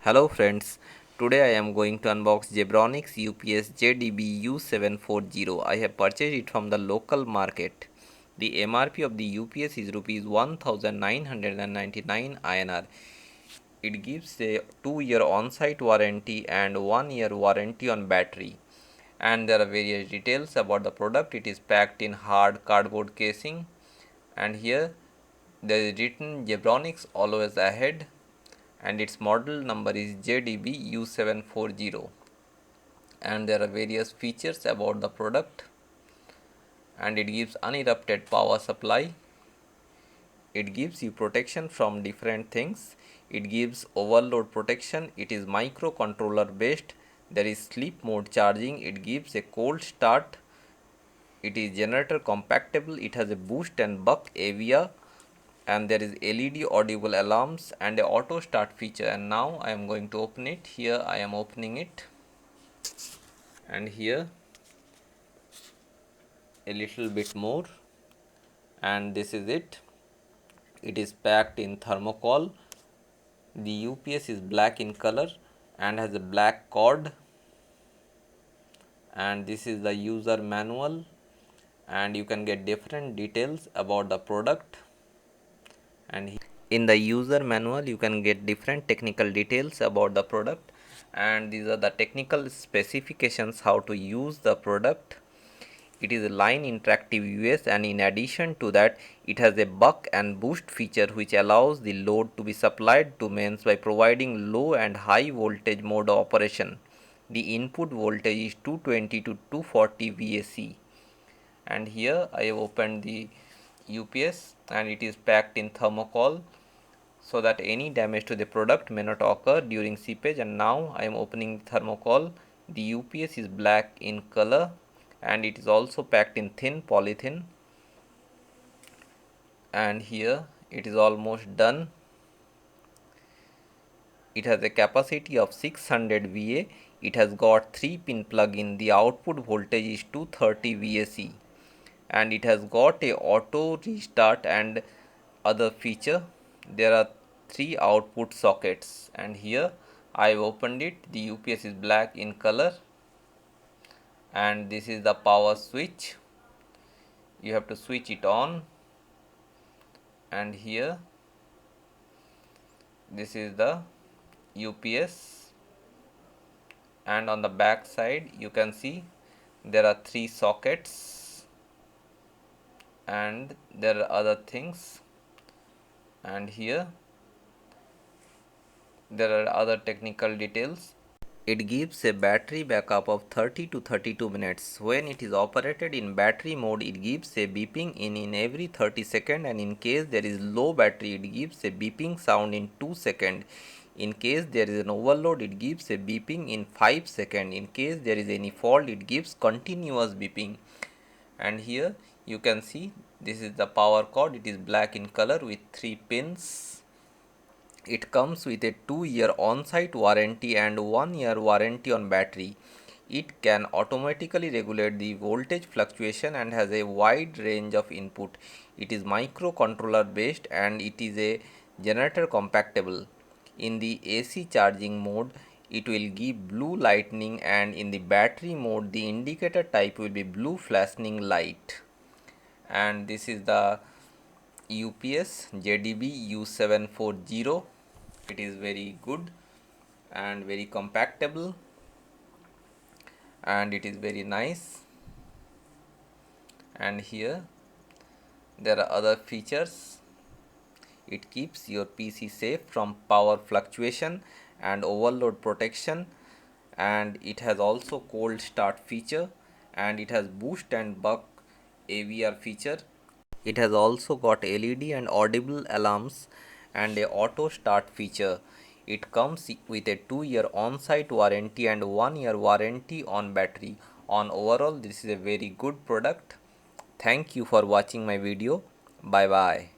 Hello friends, today I am going to unbox Zebronics UPS JDB U740. I have purchased it from the local market. The MRP of the UPS is rupees 1999 INR. It gives a 2-year on-site warranty and 1-year warranty on battery. And there are various details about the product. It is packed in hard cardboard casing, and here there is written Zebronics always ahead, and its model number is JDB U740, and there are various features about the product. And it gives uninterrupted power supply, it gives you protection from different things, it gives overload protection, it is microcontroller based, there is sleep mode charging, it gives a cold start, it is generator compatible, it has a boost and buck AVR, and there is LED audible alarms and a auto start feature. And now I am going to open it. Here I am opening it, and here a little bit more, and this is it. It is packed in thermocol. The UPS is black in color and has a black cord, and this is the user manual, and you can get different details about the product. And in the user manual you can get different technical details about the product, and these are the technical specifications how to use the product. It is a line interactive US, and in addition to that it has a buck and boost feature which allows the load to be supplied to mains by providing low and high voltage mode of operation. The input voltage is 220 to 240 VAC. And here I have opened the UPS, and it is packed in thermocol so that any damage to the product may not occur during seepage. And now I am opening the thermocol. The UPS is black in color, and it is also packed in thin polythene, and here it is almost done. It has a capacity of 600 VA. It has got 3-pin plug-in. The output voltage is 230 VAC, and it has got a auto restart and other feature. There are 3 output sockets, and here I have opened it. The UPS is black in color, and this is the power switch. You have to switch it on, and here this is the UPS, and on the back side you can see there are 3 sockets, and there are other things, and here there are other technical details. It gives a battery backup of 30 to 32 minutes. When it is operated in battery mode, it gives a beeping in every 30 seconds, and in case there is low battery, it gives a beeping sound in 2 seconds. In case there is an overload, it gives a beeping in 5 seconds. In case there is any fault, it gives continuous beeping. And here you can see this is the power cord. It is black in color with 3 pins. It comes with a 2-year on-site warranty and 1-year warranty on battery. It can automatically regulate the voltage fluctuation and has a wide range of input. It is microcontroller based, and it is a generator compatible. In the AC charging mode, it will give blue lightning, and in the battery mode the indicator type will be blue flashing light. And this is the UPS JDB U740. It is very good and very compatible, and it is very nice. And here there are other features. It keeps your PC safe from power fluctuation and overload protection, and it has also cold start feature, and it has boost and buck AVR feature. It has also got LED and audible alarms and a auto start feature. It comes with a 2-year on-site warranty and 1-year warranty on battery. On overall, this is a very good product. Thank you for watching my video. Bye bye.